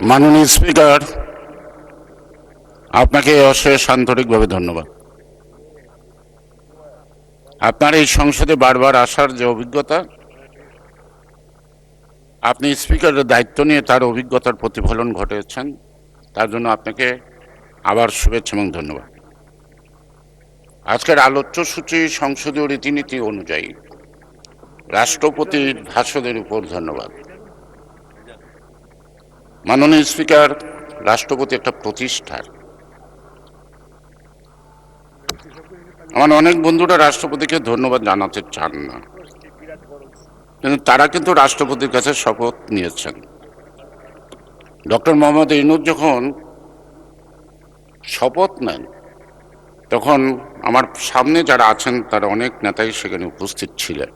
মাননীয় স্পিকার, আপনাকে অশেষ আন্তরিকভাবে ধন্যবাদ। আপনার এই সংসদে বারবার আসার যে অভিজ্ঞতা, আপনি স্পিকারের দায়িত্ব নিয়ে তার অভিজ্ঞতার প্রতিফলন ঘটিয়েছেন, তার জন্য আপনাকে আবার শুভেচ্ছা এবং ধন্যবাদ। আজকের আলোচ্য সূচি সংসদীয় রীতিনীতি অনুযায়ী রাষ্ট্রপতির ভাষণের উপর ধন্যবাদ। মাননীয় স্পিকার, রাষ্ট্রপতি একটা প্রতিষ্ঠান। আমার অনেক বন্ধুরা রাষ্ট্রপতিকে ধন্যবাদ জানাতে চান না, কিন্তু তারা কিন্তু রাষ্ট্রপতির কাছে শপথ নিয়েছেন। ডক্টর মোহাম্মদ ইউনূস যখন শপথ নেন, তখন আমার সামনে যারা আছেন তারা অনেক নেতাই সেখানে উপস্থিত ছিলেন।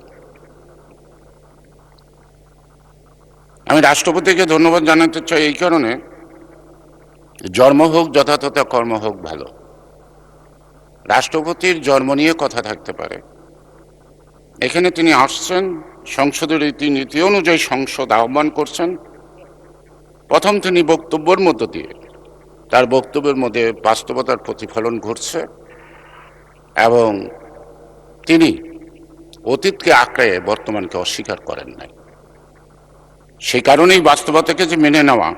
আমি রাষ্ট্রপতিকে ধন্যবাদ জানাতে চাই এই কারণে, জন্ম হোক যথাযথ, কর্ম হোক ভালো। রাষ্ট্রপতির জন্ম নিয়ে কথা থাকতে পারে, এখানে তিনি আসছেন, সংসদের রীতিনীতি অনুযায়ী সংসদ আহ্বান করছেন। প্রথম তিনি বক্তব্যের মধ্য দিয়ে, তার বক্তব্যের মধ্যে বাস্তবতার প্রতিফলন ঘটছে এবং তিনি অতীতকে আঁকড়ে বর্তমানকে অস্বীকার করেন নাই। সেই কারণেই বাস্তবতাকে যে মেনে নেওয়া,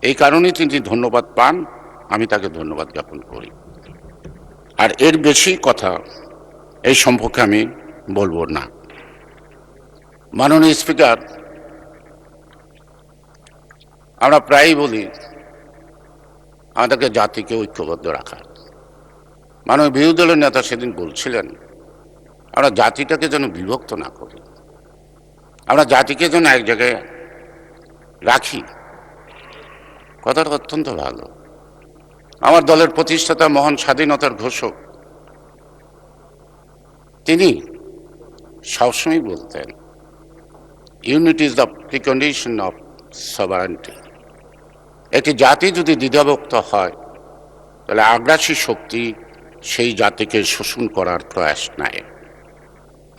এই কারণেই তিনি ধন্যবাদ পান। আমি তাকে ধন্যবাদ জ্ঞাপন করি। আর এর বেশি কথা এই সম্পর্কে আমি বলবো না। মাননীয় স্পিকার, আমরা প্রায়ই বলি আমাদেরকে জাতিকে ঐক্যবদ্ধ রাখা। মাননীয় বিরোধী দলের নেতা সেদিন বলছিলেন, আমরা জাতিটাকে যেন বিভক্ত না করি, আমরা জাতিকে যেন এক জায়গায় রাখি। কথাটা অত্যন্ত ভালো। আমার দলের প্রতিষ্ঠাতা, মহান স্বাধীনতার ঘোষক, তিনি সবসময় বলতেন, unity is the precondition of sovereignty. একটি জাতি যদি দ্বিধাভক্ত হয়, তাহলে আগ্রাসী শক্তি সেই জাতিকে শোষণ করার প্রয়াস নেয়।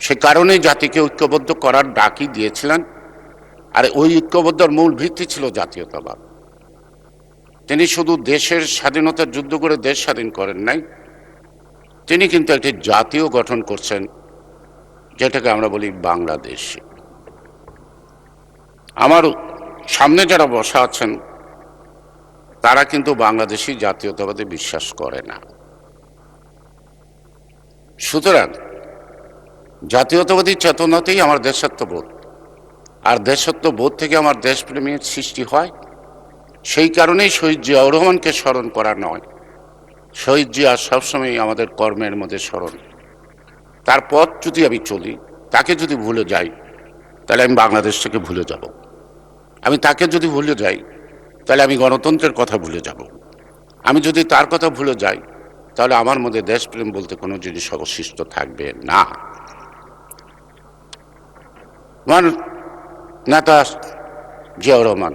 সে কারণে জাতিকে ঐক্যবদ্ধ করার ডাকই দিয়েছিলেন। আর ওই ঐক্যবদ্ধর মূল ভিত্তি ছিল জাতীয়তাবাদ। তিনি শুধু দেশের স্বাধীনতার যুদ্ধ করে দেশ স্বাধীন করেন নাই, তিনি কিন্তু একটি জাতীয় গঠন করছেন, যেটাকে আমরা বলি বাংলাদেশ। আমার সামনে যারা বসা আছেন তারা কিন্তু বাংলাদেশি জাতীয়তাবাদে বিশ্বাস করে না। সুতরাং জাতীয়তাবাদী চেতনাতেই আমার দেশাত্মবোধ, আর দেশাত্মবোধ থেকে আমার দেশপ্রেমের সৃষ্টি হয়। সেই কারণেই শহীদ জিয়াউর রহমানকে স্মরণ করা নয়, শহীদ জিয়া সবসময় আমাদের কর্মের মধ্যে স্মরণ। তার পথ যদি আমি চলি, তাকে যদি ভুলে যাই, তাহলে আমি বাংলাদেশটাকে ভুলে যাব। আমি তাকে যদি ভুলে যাই, তাহলে আমি গণতন্ত্রের কথা ভুলে যাব। আমি যদি তার কথা ভুলে যাই, তাহলে আমার মধ্যে দেশপ্রেম বলতে কোনো জিনিস অবশিষ্ট থাকবে না। আমার নেতা জিয়াউর রহমান,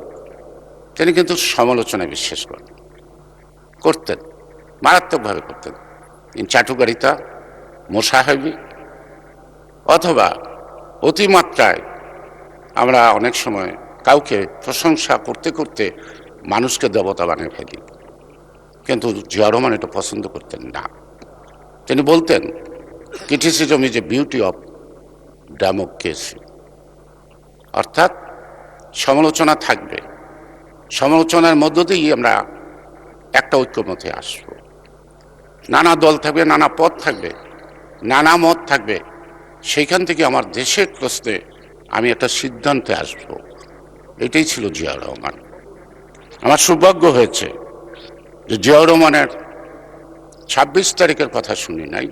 তিনি কিন্তু সমালোচনায় বিশ্বাস করতেন, মারাত্মকভাবে করতেন। চাটুকারিতা, মোসাহেবি, অথবা অতিমাত্রায় আমরা অনেক সময় কাউকে প্রশংসা করতে করতে মানুষকে দেবতা বানিয়ে ফেলি। কিন্তু জিয়াউর রহমান এটা পছন্দ করতেন না। তিনি বলতেন, criticism is a beauty of democracy. অর্থাৎ সমালোচনা থাকবে, সমালোচনার মধ্য দিয়েই আমরা একটা ঐক্যমতে আসবো। নানা দল থাকবে, নানা পথ থাকবে, নানা মত থাকবে, সেইখান থেকে আমার দেশের প্রশ্নে আমি একটা সিদ্ধান্তে আসব। এটাই ছিল জিয়াউর রহমান। আমার সৌভাগ্য হয়েছে যে জিয়াউর রহমানের ২৬ তারিখের কথা শুনি নাই,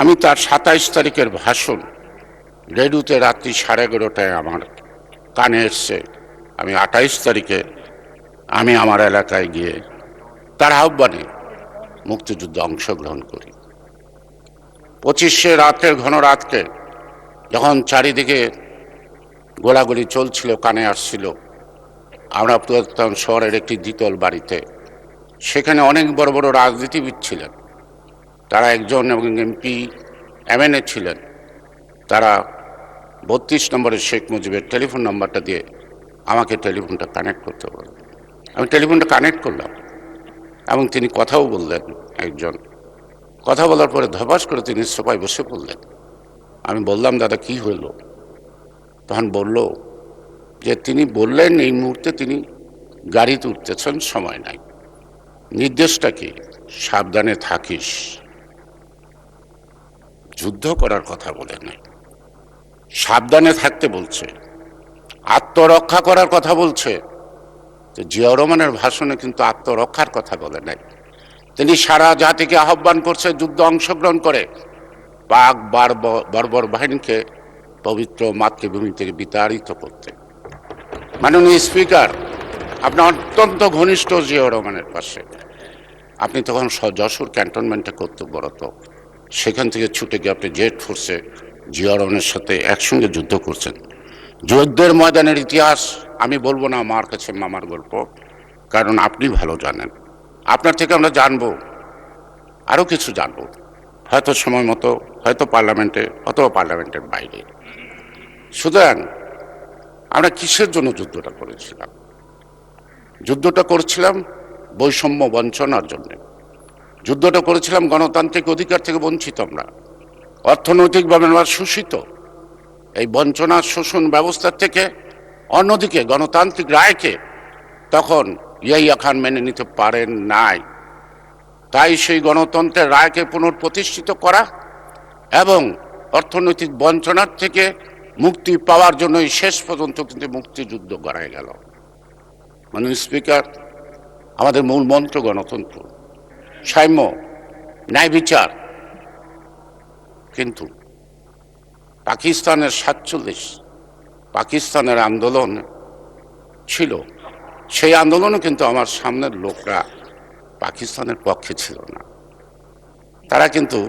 আমি তার ২৭ তারিখের ভাষণ রেডিওতে রাত্রি 11:30টায় আমার কানে এসছে। আমি ২৮ তারিখে আমি আমার এলাকায় গিয়ে তার আহ্বানে মুক্তিযুদ্ধে অংশগ্রহণ করি। 25শে রাতের ঘন রাতকে যখন চারিদিকে গোলাগুলি চলছিল, কানে আসছিল, আমরা পুরাতন শহরের একটি দ্বিতল বাড়িতে, সেখানে অনেক বড় বড় রাজনীতিবিদ ছিলেন। তারা একজন এবং এমপি এমএনএ ছিলেন। তারা 32 নম্বরের শেখ মুজিবের টেলিফোন নাম্বারটা দিয়ে আমাকে টেলিফোনটা কানেক্ট করতে বললেন। আমি টেলিফোনটা কানেক্ট করলাম এবং তিনি কথাও বললেন। একজন কথা বলার পরে ধপাস করে তিনি সোফায় বসে পড়লেন। আমি বললাম, দাদা কি হইল? তখন বলল যে তিনি বললেন এই মুহূর্তে তিনি গাড়িতে উঠতেছেন, সময় নাই। নির্দেশটা কি? সাবধানে থাকিস। যুদ্ধ করার কথা বলে নাই, সাবধানে থাকতে বলছে, আত্মরক্ষা করার কথা বলছে। জিয়াউর রহমানের ভাষণে কিন্তু আত্মরক্ষার কথা বলে নাই। তিনি সারা জাতিকে আহ্বান করছে যুদ্ধ অংশগ্রহণ করে পাক বর্বর বাহিনীকে পবিত্র মাতৃভূমি থেকে বিতাড়িত করতে। মাননীয় স্পিকার, আপনি অত্যন্ত ঘনিষ্ঠ জিয়াউর রহমানের পাশে। আপনি তখন যশোর ক্যান্টনমেন্টে কর্তব্যরত, সেখান থেকে ছুটে গিয়ে আপনি জেট ফোর্সে জিয়াউর রহমানের সাথে একসঙ্গে যুদ্ধ করছেন। যুদ্ধের ময়দানের ইতিহাস আমি বলবো না আমার কাছে মামার গল্প, কারণ আপনি ভালো জানেন। আপনার থেকে আমরা জানবো, আরও কিছু জানবো, হয়তো সময় মতো, হয়তো পার্লামেন্টে অথবা পার্লামেন্টের বাইরে। সুতরাং আমরা কিসের জন্য যুদ্ধটা করেছিলাম? যুদ্ধটা করছিলাম বৈষম্য বঞ্চনার জন্য। যুদ্ধটা করেছিলাম গণতান্ত্রিক অধিকার থেকে বঞ্চিত আমরা, অর্থনৈতিকভাবে আমরা শোষিত। এই বঞ্চনা শোষণ ব্যবস্থা থেকে অন্যদিকে গণতান্ত্রিক রায়কে তখন ইয়াহিয়া খান মেনে নিতে পারেন নাই। তাই সেই গণতন্ত্রের রায়কে পুনঃপ্রতিষ্ঠিত করা এবং অর্থনৈতিক বঞ্চনার থেকে মুক্তি পাওয়ার জন্যই শেষ পর্যন্ত কিন্তু মুক্তিযুদ্ধ গড়ায় গেল। মাননীয় স্পিকার, আমাদের মূল মন্ত্র গণতন্ত্র, সাম্য, ন্যায় বিচার। কিন্তু পাকিস্তানের 47 পাকিস্তানের আন্দোলন ছিল, সেই আন্দোলনে কিন্তু আমার সামনের লোকরা পাকিস্তানের পক্ষে ছিল না, তারা কিন্তু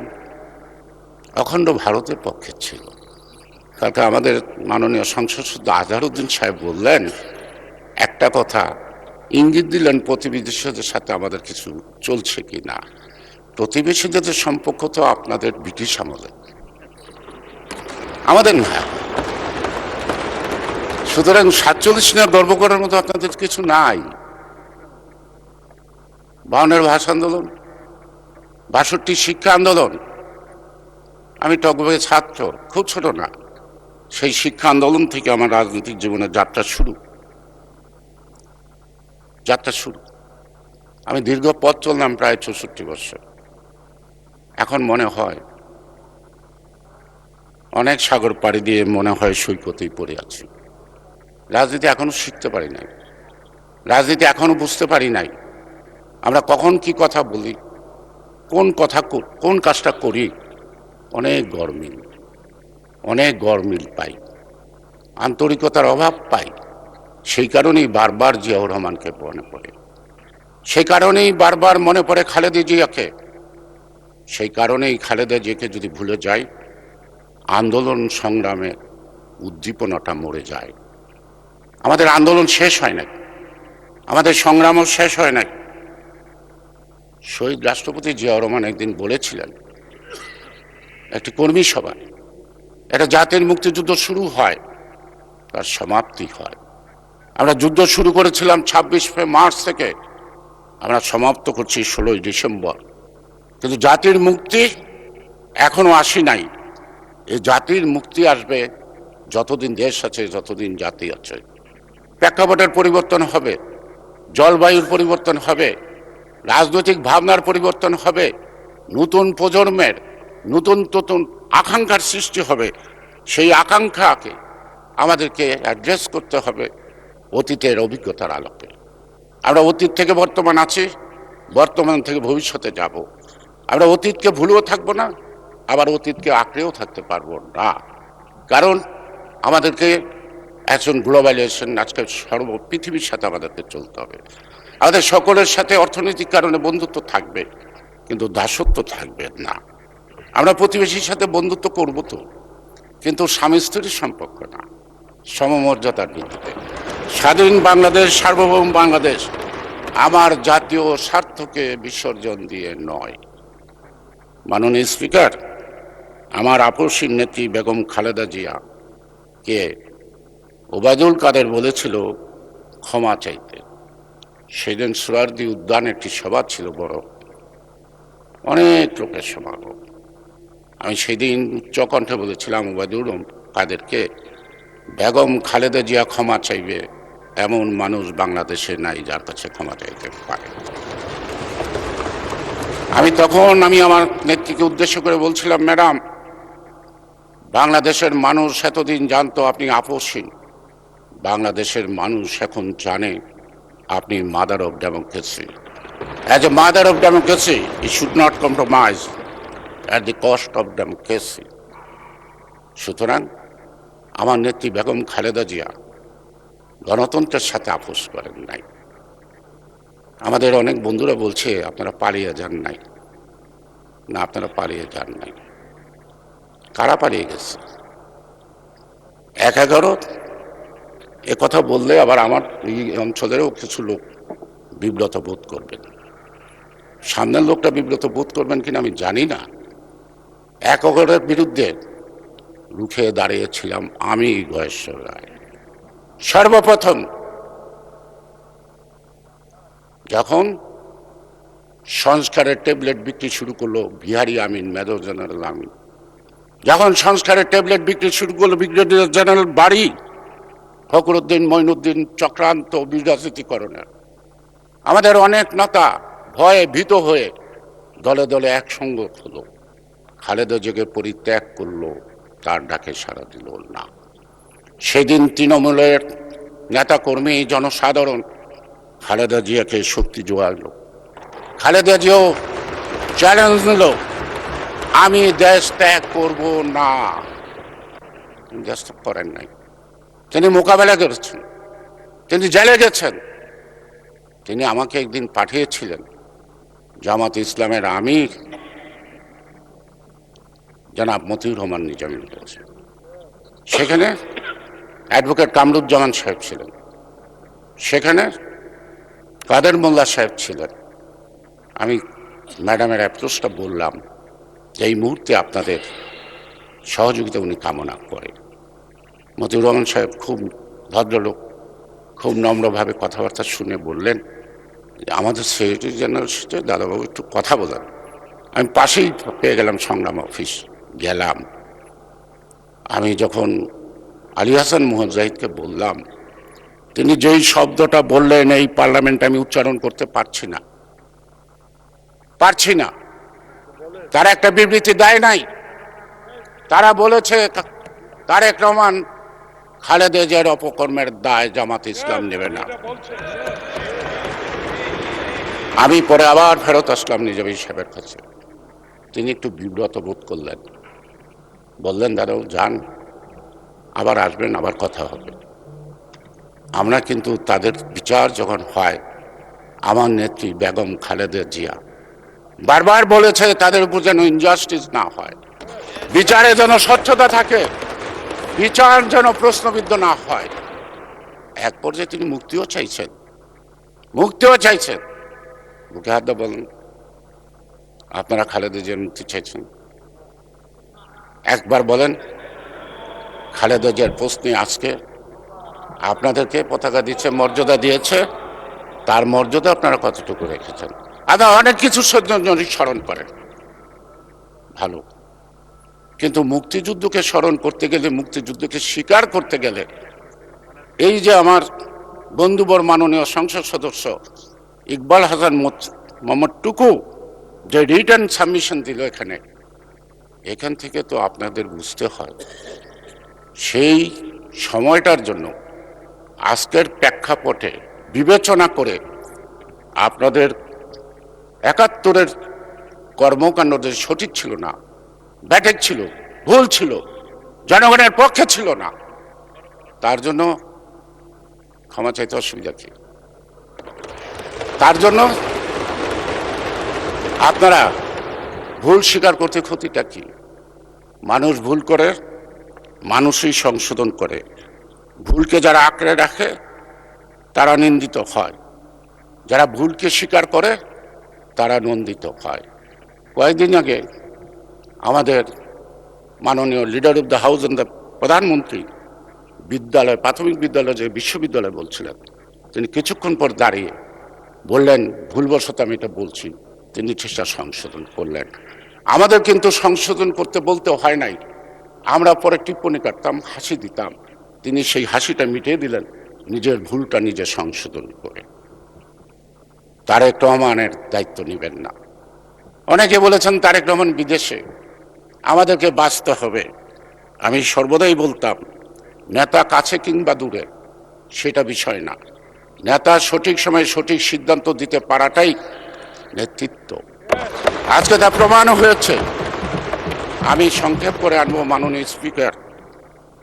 অখণ্ড ভারতের পক্ষে ছিল। কালকে আমাদের মাননীয় সংসদ সদস্য আজহারউদ্দিন সাহেব বললেন একটা কথা, ইঙ্গিত দিলেন প্রতিবেশীদের সাথে আমাদের কিছু চলছে কি না। প্রতিবেশীদের সম্পর্ক তো আপনাদের ব্রিটিশ আমলে, আমাদের না। সুতরাং 47 নিয়ে গর্ব করার মতো আপনাদের কিছু নাই। 52-এর ভাষা আন্দোলন, 62 শিক্ষা আন্দোলন, আমি টকবগে ছাত্র, খুব ছোট না, সেই শিক্ষা আন্দোলন থেকে আমার রাজনৈতিক জীবনের যাত্রা শুরু। আমি দীর্ঘ পথ চললাম প্রায় 64 বছর। এখন মনে হয় অনেক সাগর পাড়ি দিয়ে মনে হয় সৈকতেই পড়ে আছি। রাজনীতি এখনো শিখতে পারি নাই, রাজনীতি এখনো বুঝতে পারি নাই আমরা কখন কি কথা বলি, কোন কাজটা করি। অনেক গরমিল পাই, আন্তরিকতার অভাব পাই। সেই কারণেই বারবার জিয়াউর রহমানকে মনে পড়ে, সেই কারণেই বারবার মনে পড়ে খালেদা জিয়াকে। সেই কারণেই খালেদা জিয়াকে যদি ভুলে যাই, আন্দোলন সংগ্রামে উদ্দীপনাটা মরে যায়। আমাদের আন্দোলন শেষ হয় নাই, আমাদের সংগ্রামও শেষ হয় নাই। শহীদ রাষ্ট্রপতি জিয়াউর রহমান একদিন বলেছিলেন, একটি কর্মী সভা, একটা জাতির মুক্তিযুদ্ধ শুরু হয়, তার সমাপ্তি হয়। আমরা যুদ্ধ শুরু করেছিলাম 26 মার্চ থেকে, আমরা সমাপ্ত করছি 16 ডিসেম্বর। কিন্তু জাতির মুক্তি এখনো আসি নাই। এই জাতির মুক্তি আসবে যতদিন দেশ আছে, যতদিন জাতি আছে। প্রেক্ষাপটের পরিবর্তন হবে, জলবায়ুর পরিবর্তন হবে, রাজনৈতিক ভাবনার পরিবর্তন হবে, নতুন প্রজন্মের নতুন আকাঙ্ক্ষার সৃষ্টি হবে। সেই আকাঙ্ক্ষাকে আমাদেরকে অ্যাড্রেস করতে হবে অতীতের অভিজ্ঞতার আলোকে। আমরা অতীত থেকে বর্তমান আছি, বর্তমান থেকে ভবিষ্যতে যাব। আমরা অতীতকে ভুলেও থাকবো না, আবার অতীতকে আঁকড়েও থাকতে পারবো না। কারণ আমাদেরকে একজন গ্লোবালাইজেশন, আজকে পৃথিবীর সাথে আমাদেরকে চলতে হবে। আমাদের সকলের সাথে অর্থনৈতিক কারণে বন্ধুত্ব থাকবে, কিন্তু দাসত্ব থাকবে না। আমরা প্রতিবেশীর সাথে বন্ধুত্ব করব তো, কিন্তু স্বামী স্ত্রীর সম্পর্ক না, সমমর্যাদার ভিত্তিতে। স্বাধীন বাংলাদেশ, সার্বভৌম বাংলাদেশ আমার জাতীয় স্বার্থকে বিসর্জন দিয়ে নয়। মাননীয় স্পিকার, আমার আপসীর নেত্রী বেগম খালেদা জিয়া কে ওবায়দুল কাদের বলেছিল, ক্ষমা চাইতে। সেদিন সোহরাওয়ার্দী উদ্যানে একটি সভা ছিল বড়, অনেক লোকের সমাগম। আমি সেদিন উচ্চকণ্ঠে বলেছিলাম ওবায়দুল কাদেরকে, বেগম খালেদা জিয়া ক্ষমা চাইবে এমন মানুষ বাংলাদেশে নাই যার কাছে ক্ষমা চাইতে পারে। আমি তখন আমার নেত্রীকে উদ্দেশ্য করে বলছিলাম, ম্যাডাম, বাংলাদেশের মানুষ এতদিন জানতো আপনি আপসহীন, বাংলাদেশের মানুষ এখন জানে আপনি mother of democracy. As a mother of democracy E should not compromise at the cost of democracy. সুতরাং আমার নেত্রী বেগম খালেদা জিয়া গণতন্ত্রের সাথে আপোষ করেন নাই। আমাদের অনেক বন্ধুরা বলছে আপনারা পালিয়ে যান নাই। না, আপনারা পালিয়ে যান নাই। কারা পালিয়ে গেছে? ১/১১ এ কথা বললে আবার আমার এই অঞ্চলেরও কিছু লোক বিব্রত বোধ করবেন। সামনের লোকটা বিব্রত বোধ করবেন কিনা আমি জানি না। ১/১১-এর বিরুদ্ধে রুখে দাঁড়িয়েছিলাম আমি, গয়েশ্বর রায়। সর্বপ্রথম যখন সংস্কারের ট্যাবলেট বিক্রি শুরু করলো বিহারী আমিন, মেজর জেনারেল আমিন, যখন সংস্কারের ট্যাবলেট বিক্রি শুরু করলো ব্রিগেডিয়ার জেনারেল বাড়ি, ফখরুদ্দিন মঈনুদ্দিন চক্রান্ত বিরাজনীতিকরণের, আমাদের অনেক নেতা ভয়ে ভীত হয়ে দলে দলে একসঙ্গ হলো। খালেদা জিয়াকে পরিত্যাগ করলো, তার ডাকে সাড়া দিল না। সেদিন তৃণমূলের নেতাকর্মী, জনসাধারণ খালেদা জিয়াকে শক্তি জোগালো। খালেদা জিয়াও চ্যালেঞ্জ নিল, আমি দেশ ত্যাগ করব না। দেশ ত্যাগ করেন নাই, তিনি মোকাবেলা করেছেন, তিনি জেলে গেছেন। তিনি আমাকে একদিন পাঠিয়েছিলেন জামাত ইসলামের আমির জনাব মতিউর রহমান নিজামীর কাছে। সেখানে অ্যাডভোকেট কামরুজ্জামান সাহেব ছিলেন, সেখানে কাদের মোল্লা সাহেব ছিলেন। আমি ম্যাডামের অ্যাপ্রোচটা বললাম যে এই মুহূর্তে আপনাদের সহযোগিতা উনি কামনা করেন। মতিউর রহমান সাহেব খুব ভদ্রলোক, খুব নম্রভাবে কথাবার্তা শুনে বললেন যে আমাদের সেক্রেটারি জেনারেলের সাথে দাদাবাবু একটু কথা বলেন। আমি পাশেই পেয়ে গেলাম সংগ্রাম অফিস, গেলাম। আমি যখন আলী হাসান মুজাহিদকে বললাম, তিনি যেই শব্দটা বললেন এই পার্লামেন্টে আমি উচ্চারণ করতে পারছি না, তারা একটা বিবৃতি দেয় নাই। তারা বলেছে তারেক রহমান খালেদা জিয়ার অপকর্মের দায় জামাত ইসলাম নেবে না। আমি পরে আবার ফেরত আসলাম নিজামী সাহেবের কাছে। তিনি একটু বিব্রত বোধ করলেন, বললেন দাদা যান, আবার আসবেন, আবার কথা হবে। আমরা কিন্তু তাদের বিচার যখন হয়, আমার নেত্রী বেগম খালেদা জিয়া বারবার বলেছে তাদের উপর যেন ইনজাস্টিস না হয়, বিচারে যেন স্বচ্ছতা থাকে, বিচার যেন প্রশ্নবিদ্ধ না হয়। এক পর্যায়ে তিনি মুক্তিও চাইছেন। মুখে হাত দিয়ে বলেন, আপনারা খালেদা জিয়ার মুক্তি চাইছেন? একবার বলেন খালেদা জিয়ার প্রশ্নে আজকে আপনাদেরকে পতাকা দিচ্ছে, মর্যাদা দিয়েছে, তার মর্যাদা আপনারা কতটুকু রেখেছেন? আপনারা অনেক কিছু স্মরণ করেন, ভালো, কিন্তু মুক্তিযুদ্ধকে স্মরণ করতে গেলে, মুক্তিযুদ্ধকে স্বীকার করতে গেলে, এই যে আমার বন্ধুবর মাননীয় সংসদ সদস্য ইকবাল হাসান মোহাম্মদ টুকু যে রিটার্ন সাবমিশন দিল এখান থেকে তো আপনাদের বুঝতে হয় সেই সময়টার জন্য আজকের প্রেক্ষাপটে বিবেচনা করে আপনাদের ৭১-এর কর্মকাণ্ড যে সঠিক ছিল না, ব্যাঠিক ছিল, ভুল ছিল, জনগণের পক্ষে ছিল না, তার জন্য ক্ষমা চাইতে অসুবিধা কি? তার জন্য আপনারা ভুল স্বীকার করতে ক্ষতিটা কি? মানুষ ভুল করে, মানুষই সংশোধন করে। ভুলকে যারা আঁকড়ে রাখে তারা নিন্দিত হয়, যারা ভুলকে স্বীকার করে তারা নন্দিত হয়। কয়েকদিন আগে আমাদের মাননীয় leader of the house and the প্রধানমন্ত্রী বিদ্যালয়, প্রাথমিক বিদ্যালয় যে বিশ্ববিদ্যালয় বলছিলেন, তিনি কিছুক্ষণ পর দাঁড়িয়ে বললেন, ভুলবশত আমি এটা বলছি, তিনি সেটা সংশোধন করলেন। আমাদের কিন্তু সংশোধন করতে বলতে হয় নাই, আমরা পরে টিপ্পণী কাটতাম, হাসি দিতাম, তিনি সেই হাসিটা মিটিয়ে দিলেন নিজের ভুলটা নিজে সংশোধন করে। তারেক রহমানের দায়িত্ব নেবেন না। অনেকে বলেছেন তারেক রহমান বিদেশে, আমাদেরকে বাঁচতে হবে। আমি সর্বদাই বলতাম, নেতা কাছে কিংবা দূরে সেটা বিষয় না, নেতা সঠিক সময়ে সঠিক সিদ্ধান্ত দিতে পারাটাই নেতৃত্ব। আজকে তা প্রমাণ হয়েছে। আমি সংক্ষেপ করে আনবো, মাননীয় স্পিকার,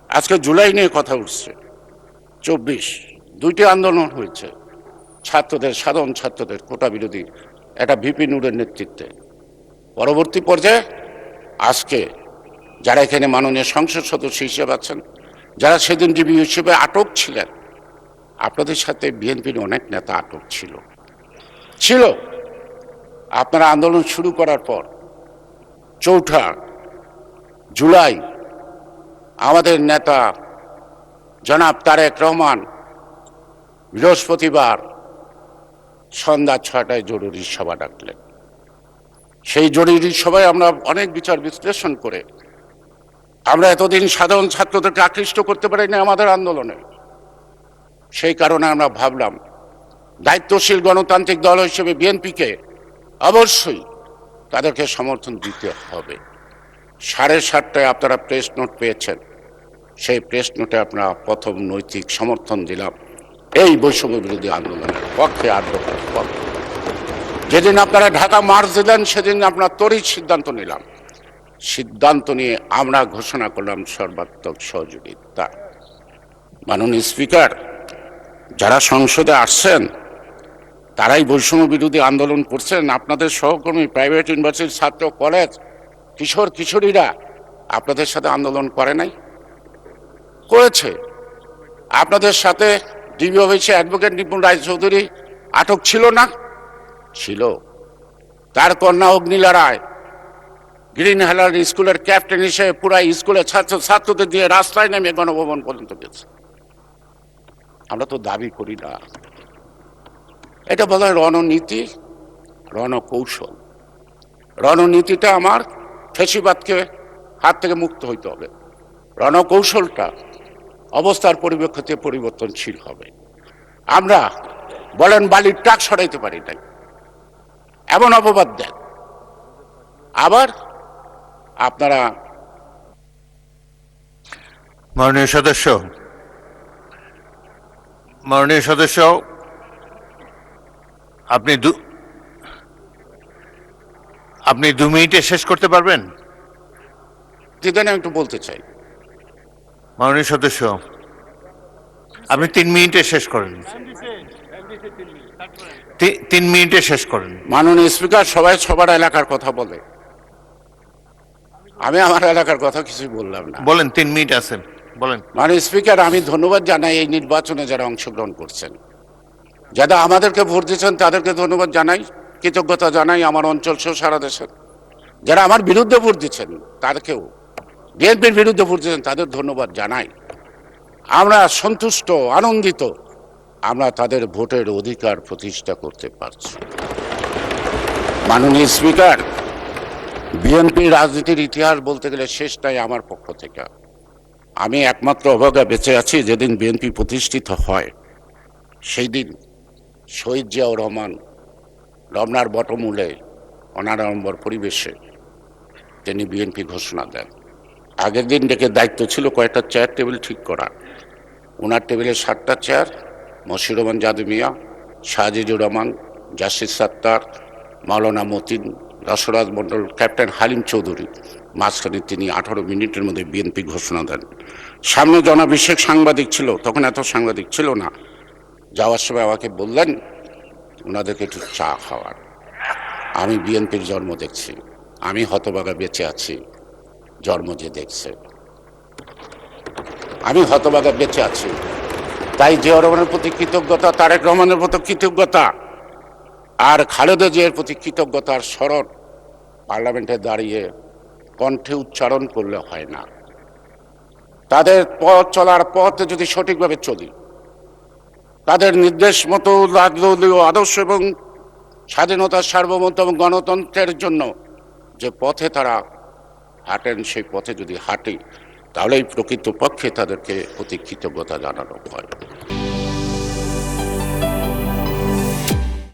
আজকে জুলাই নিয়ে কথা উঠছে, 24 দুইটি আন্দোলন হয়েছে ছাত্রদের, সাধারণ ছাত্রদের কোটা বিরোধী, এটা ভিপি নুরের নেতৃত্বে। পরবর্তী পর্যায়ে আজকে যারা এখানে মাননীয় সংসদ সদস্য হিসেবে আছেন, যারা সেদিন ডিবি হিসেবে আটক ছিলেন, আপনাদের সাথে বিএনপির অনেক নেতা আটক ছিল। আপনারা আন্দোলন শুরু করার পর 4 জুলাই আমাদের নেতা জনাব তারেক রহমান বৃহস্পতিবার সন্ধ্যা 6টায় জরুরি সভা ডাকলেন। সেই জরুরি সভায় আমরা অনেক বিচার বিশ্লেষণ করে আমরা এতদিন সাধারণ ছাত্রদেরকে আকৃষ্ট করতে পারিনি আমাদের আন্দোলনে। সেই কারণে আমরা ভাবলাম দায়িত্বশীল গণতান্ত্রিক দল হিসেবে বিএনপিকে অবশ্যই তাদেরকে সমর্থন দিতে হবে। 7:30টায় আপনারা প্রেস নোট পেয়েছেন, সেই প্রেস নোটে আমরা প্রথম নৈতিক সমর্থন দিলাম এই বৈষম্য বিরোধী আন্দোলনের পক্ষে, আন্দোলনের পক্ষে। যেদিন আপনারা ঢাকা মার্চ দিলেন, সেদিন আমরা তড়িৎ সিদ্ধান্ত নিলাম, সিদ্ধান্ত নিয়ে আমরা ঘোষণা করলাম সর্বাত্মক সহযোগিতা। মাননীয় স্পিকার, যারা সংসদে আসছেন তারাই বৈষম্য বিরোধী আন্দোলন করছেন। আপনাদের সহকর্মী প্রাইভেট ইউনিভার্সিটির ছাত্র, কলেজ, কিশোর কিশোরীরা আপনাদের সাথে আন্দোলন করে নাই? করেছে। আপনাদের সাথে ডিবি অফিসে অ্যাডভোকেট নিপুণ রায়চৌধুরী আটক ছিল না? ছিল। তার কন্যা অগ্নিলা রায় গ্রিন হেলার স্কুলের ক্যাপ্টেন হিসেবে পুরা স্কুলের ছাত্রদের দিয়ে রাস্তায় নেমে গণভবন পর্যন্ত গেছে। আমরা তো দাবি করি না। এটা বলা হয় রণনীতি, রণকৌশল। রণনীতিটা আমার ফেসিবাদকে হাত থেকে মুক্ত হইতে হবে, রণকৌশলটা অবস্থার পরিপ্রেক্ষিতে পরিবর্তনশীল হবে। আমরা বলেন বালির ট্রাক সরাইতে পারি নাই, এমন অপবাদ দেন। আবার আপনারা মাননীয় সদস্য, আপনি 2 মিনিটে শেষ করতে পারবেন? যেদিন আমি একটু বলতে চাই। মাননীয় সদস্য, আপনি 3 মিনিটে শেষ করেন। 3 মিনিটে শেষ করেন। মাননীয় স্পিকার, সবাই সবার এলাকার কথা বলে, আমি আমার এলাকার কথা কিছুই বললাম না। বলেন, 3 মিনিট আছেন, বলেন। মাননীয় স্পিকার, আমি ধন্যবাদ জানাই এই নির্বাচনে যারা অংশগ্রহণ করছেন, যারা আমাদেরকে ভোট দিয়েছেন তাদেরকে ধন্যবাদ জানাই, কৃতজ্ঞতা জানাই আমার অঞ্চল সহ সারা দেশের। যারা আমার বিরুদ্ধে ভোট দিচ্ছেন তাদেরকেও, বিএনপির বিরুদ্ধে ভোট দিচ্ছেন তাদের ধন্যবাদ জানাই। আমরা সন্তুষ্ট, আনন্দিত, আমরা তাদের ভোটের অধিকার প্রতিষ্ঠা করতে পারছি। মাননীয় স্পিকার, বিএনপি রাজনীতির ইতিহাস বলতে গেলে শেষ নাই আমার পক্ষ থেকে। আমি একমাত্র অভাগা বেঁচে আছি যেদিন বিএনপি প্রতিষ্ঠিত হয়, সেই দিন শহীদ জিয়াউর রহমান রমনার বটমূলে অনাড়ম্বর পরিবেশে তিনি বিএনপি ঘোষণা দেন। আগের দিন ডেকে দায়িত্ব ছিল কয়েকটা চেয়ার টেবিল ঠিক করা। ওনার টেবিলে 7টা চেয়ার, মশিউর রহমান জাদু মিয়া, শাহজিজুর রহমান, জাসির সাত্তার, মাওলানা মতিন, রসরাজ মণ্ডল, ক্যাপ্টেন হালিম চৌধুরী। মাঝখানে তিনি 18 মিনিটের মধ্যে বিএনপি ঘোষণা দেন। সামনে জনাভিষেক সাংবাদিক ছিল, তখন এত সাংবাদিক ছিল না। যাওয়ার সময় আমাকে বললেন ওনাদেরকে একটু চা খাওয়ার। আমি বিএনপির জন্ম দেখছি, আমি হতভাগা বেঁচে আছি, জন্ম যে দেখছে। আমি হতভাগা বেঁচে আছি, তাই জিয়াউর রহমানের প্রতি কৃতজ্ঞতা, তারেক রহমানের প্রতি কৃতজ্ঞতা, আর খালেদা জিয়ার প্রতি কৃতজ্ঞতার স্মরণ পার্লামেন্টে দাঁড়িয়ে কণ্ঠে উচ্চারণ করলে হয় না। তাদের পথ চলার পথে যদি সঠিকভাবে চলি, তাদের নির্দেশ মতো রাজনৈতিক আদর্শ এবং স্বাধীনতা সার্বভৌমত্ব এবং গণতন্ত্রের জন্য যে পথে তারা হাঁটেন, সেই পথে যদি হাঁটি তাহলেই প্রকৃতপক্ষে তাদেরকে অতি কৃতজ্ঞতা জানানো হয়।